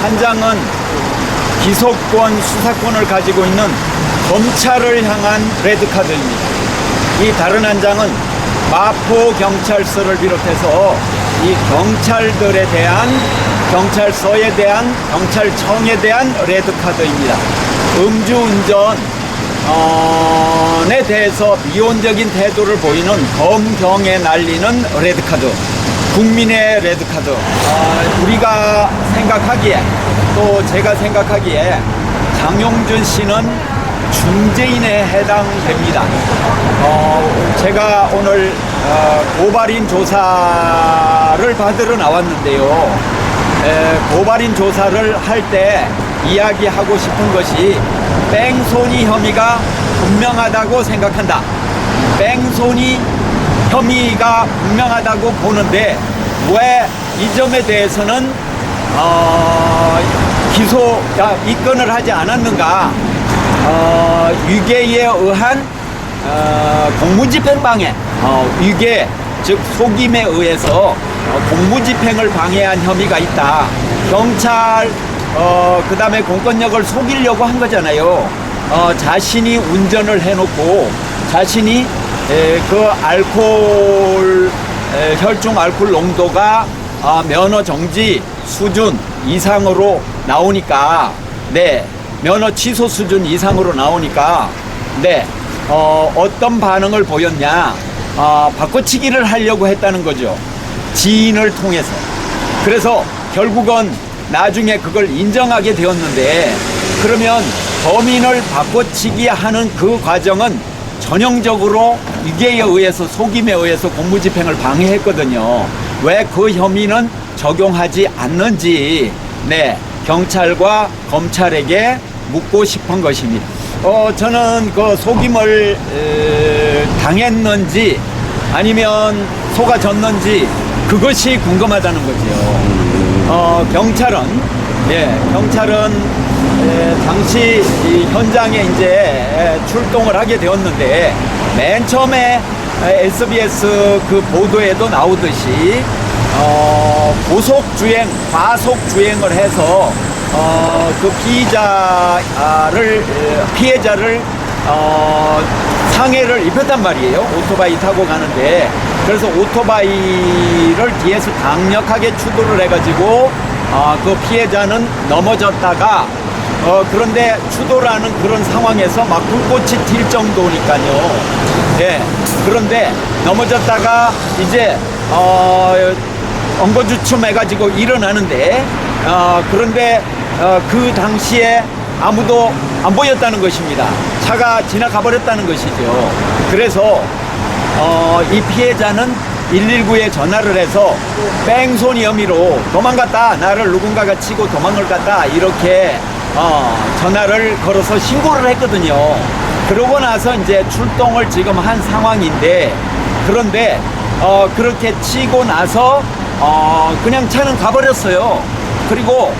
한 장은 기소권, 수사권을 가지고 있는 검찰을 향한 레드카드입니다. 이 다른 한 장은 마포경찰서를 비롯해서 이 경찰들에 대한, 경찰서에 대한, 경찰청에 대한 레드카드입니다. 음주운전에 대해서 미온적인 태도를 보이는 검경에 날리는 레드카드, 국민의 레드카드. 우리가 생각하기에, 또 제가 생각하기에 장용준 씨는 중재인에 해당됩니다. 제가 오늘 고발인 조사를 받으러 나왔는데요. 고발인 조사를 할 때 이야기하고 싶은 것이 뺑소니 혐의가 분명하다고 생각한다. 뺑소니 혐의가 분명하다고 보는데 왜 이 점에 대해서는 입건을 하지 않았는가? 유괴에 의한 공무집행 방해, 유괴 즉 속임에 의해서 공무집행을 방해한 혐의가 있다. 경찰 그 다음에 공권력을 속이려고 한 거잖아요. 자신이 운전을 해놓고 자신이 그 혈중 알코올 농도가 면허 정지 수준 이상으로 나오니까, 네, 면허 취소 수준 이상으로 나오니까, 네, 어떤 반응을 보였냐? 바꿔치기를 하려고 했다는 거죠. 지인을 통해서. 그래서 결국은 나중에 그걸 인정하게 되었는데, 그러면 범인을 바꿔치기 하는 그 과정은 전형적으로 유괴에 의해서, 속임에 의해서 공무집행을 방해했거든요. 왜 그 혐의는 적용하지 않는지, 네, 경찰과 검찰에게 묻고 싶은 것입니다. 저는 그 속임을 당했는지 아니면 속아졌는지 그것이 궁금하다는 거죠. 경찰은 당시 이 현장에 이제 출동을 하게 되었는데, 맨 처음에 SBS 그 보도에도 나오듯이 고속주행, 과속주행을 해서 그 피해자를 상해를 입혔단 말이에요. 오토바이 타고 가는데. 그래서 오토바이를 뒤에서 강력하게 추돌을 해가지고 그 피해자는 넘어졌다가 그런데 추돌하는 그런 상황에서 막 불꽃이 튈 정도니까요. 예. 그런데 넘어졌다가 이제 엉거주춤 해가지고 일어나는데, 그런데 그 당시에 아무도 안 보였다는 것입니다. 차가 지나가 버렸다는 것이죠. 그래서 이 피해자는 119에 전화를 해서 뺑소니 혐의로 도망갔다, 나를 누군가가 치고 도망을 갔다, 이렇게 전화를 걸어서 신고를 했거든요. 그러고 나서 이제 출동을 지금 한 상황인데, 그런데 그렇게 치고 나서 그냥 차는 가버렸어요. 그리고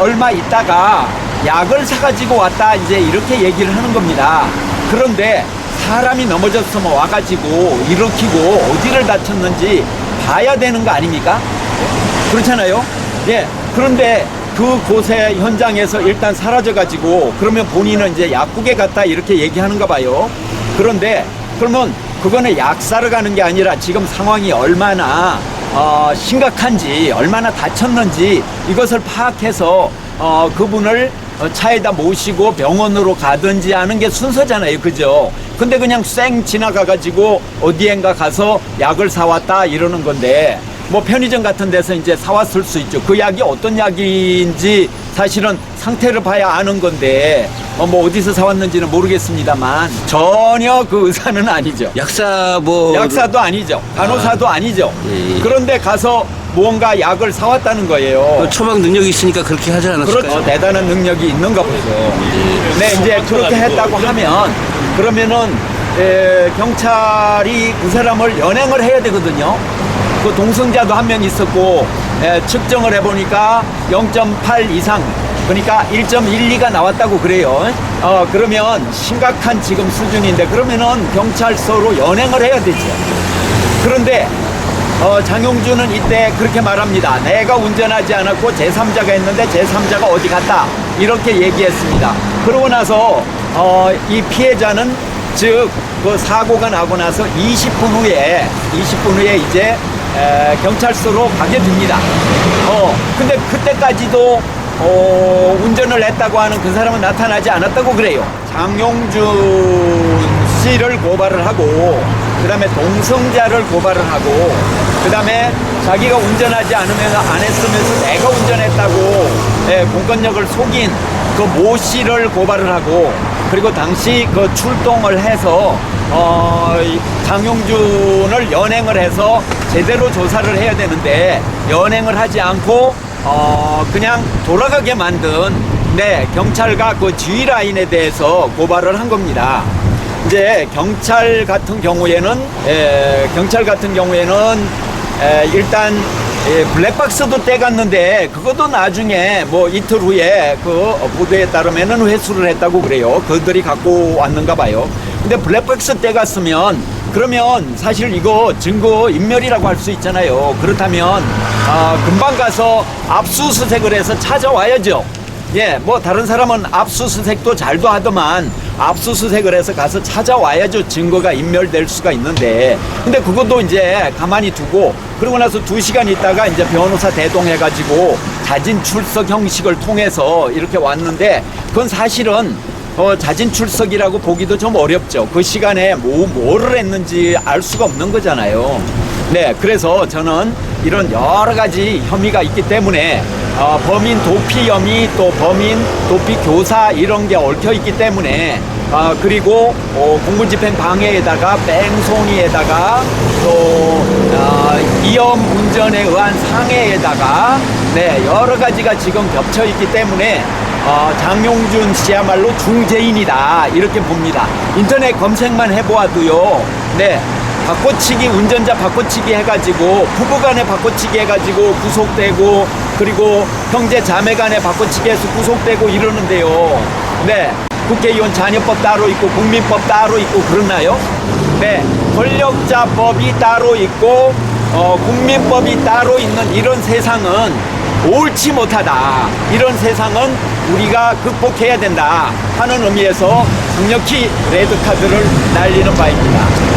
얼마 있다가 약을 사가지고 왔다, 이제 이렇게 얘기를 하는 겁니다. 그런데 사람이 넘어졌으면 와가지고 일으키고 어디를 다쳤는지 봐야 되는 거 아닙니까? 그렇잖아요. 예. 그런데 그곳에 현장에서 일단 사라져가지고, 그러면 본인은 이제 약국에 갔다 이렇게 얘기하는가 봐요. 그런데 그러면 그거는 약 사러 가는 게 아니라 지금 상황이 얼마나 심각한지, 얼마나 다쳤는지 이것을 파악해서 그분을 차에다 모시고 병원으로 가든지 하는 게 순서잖아요. 그죠? 근데 그냥 쌩 지나가가지고 어디엔가 가서 약을 사왔다 이러는 건데, 뭐 편의점 같은 데서 이제 사왔을 수 있죠. 그 약이 어떤 약인지 사실은 상태를 봐야 아는 건데, 뭐 어디서 사왔는지는 모르겠습니다만 전혀 그 의사는 아니죠. 약사도 아니죠. 간호사도 아니죠. 예. 그런데 가서 무언가 약을 사왔다는 거예요. 처방 능력이 있으니까 그렇게 하지 않았을까요? 그렇죠. 대단한 능력이 있는가 보죠. 네, 이제 그렇게 했다고 하면, 그러면은 경찰이 그 사람을 연행을 해야 되거든요. 그 동승자도 한 명 있었고, 측정을 해보니까 0.8 이상, 그러니까 1.12가 나왔다고 그래요. 그러면 심각한 지금 수준인데, 그러면은 경찰서로 연행을 해야 되죠. 그런데 장용준은 이때 그렇게 말합니다. 내가 운전하지 않았고 제3자가 했는데 제3자가 어디 갔다 이렇게 얘기했습니다. 그러고 나서 이 피해자는 즉 그 사고가 나고 나서 20분 후에 이제 경찰서로 가게 됩니다. 근데 그때까지도 운전을 했다고 하는 그 사람은 나타나지 않았다고 그래요. 장용준 씨를 고발을 하고 그 다음에 동성자를 고발을 하고 그 다음에 자기가 운전하지 않으면서 안 했으면서 내가 운전했다고 공권력을 속인 그 모 씨를 고발을 하고 그리고 당시 그 출동을 해서 장용준을 연행을 해서 제대로 조사를 해야 되는데 연행을 하지 않고 그냥 돌아가게 만든 경찰과 그 지휘 라인에 대해서 고발을 한 겁니다. 이제 경찰 같은 경우에는 일단 블랙박스도 떼갔는데 그것도 나중에 뭐 이틀 후에 그 보도에 따르면은 회수를 했다고 그래요. 그들이 갖고 왔는가 봐요. 근데 블랙박스 떼갔으면 그러면 사실 이거 증거 인멸이라고 할 수 있잖아요. 그렇다면 금방 가서 압수수색을 해서 찾아와야죠. 뭐 다른 사람은 압수수색도 잘도 하더만 압수수색을 해서 가서 찾아와야죠. 증거가 인멸될 수가 있는데 근데 그것도 이제 가만히 두고 그러고 나서 2시간 있다가 이제 변호사 대동해가지고 자진 출석 형식을 통해서 이렇게 왔는데 그건 사실은 자진 출석이라고 보기도 좀 어렵죠. 그 시간에 뭐를 했는지 알 수가 없는 거잖아요. 그래서 저는 이런 여러 가지 혐의가 있기 때문에 범인 도피 혐의 또 범인 도피 교사 이런 게 얽혀 있기 때문에 그리고 공무집행 방해에다가 뺑소니에다가 또 위험 운전에 의한 상해에다가 여러 가지가 지금 겹쳐 있기 때문에 장용준 씨야말로 중죄인이다 이렇게 봅니다. 인터넷 검색만 해보아도요. 바꿔치기 운전자 바꿔치기 해가지고 부부간에 바꿔치기 해가지고 구속되고 그리고 형제 자매간에 바꿔치기 해서 구속되고 이러는데요. 국회의원 자녀법 따로 있고 국민법 따로 있고 그러나요? 권력자법이 따로 있고 국민법이 따로 있는 이런 세상은 옳지 못하다. 이런 세상은 우리가 극복해야 된다 하는 의미에서 강력히 레드카드를 날리는 바입니다.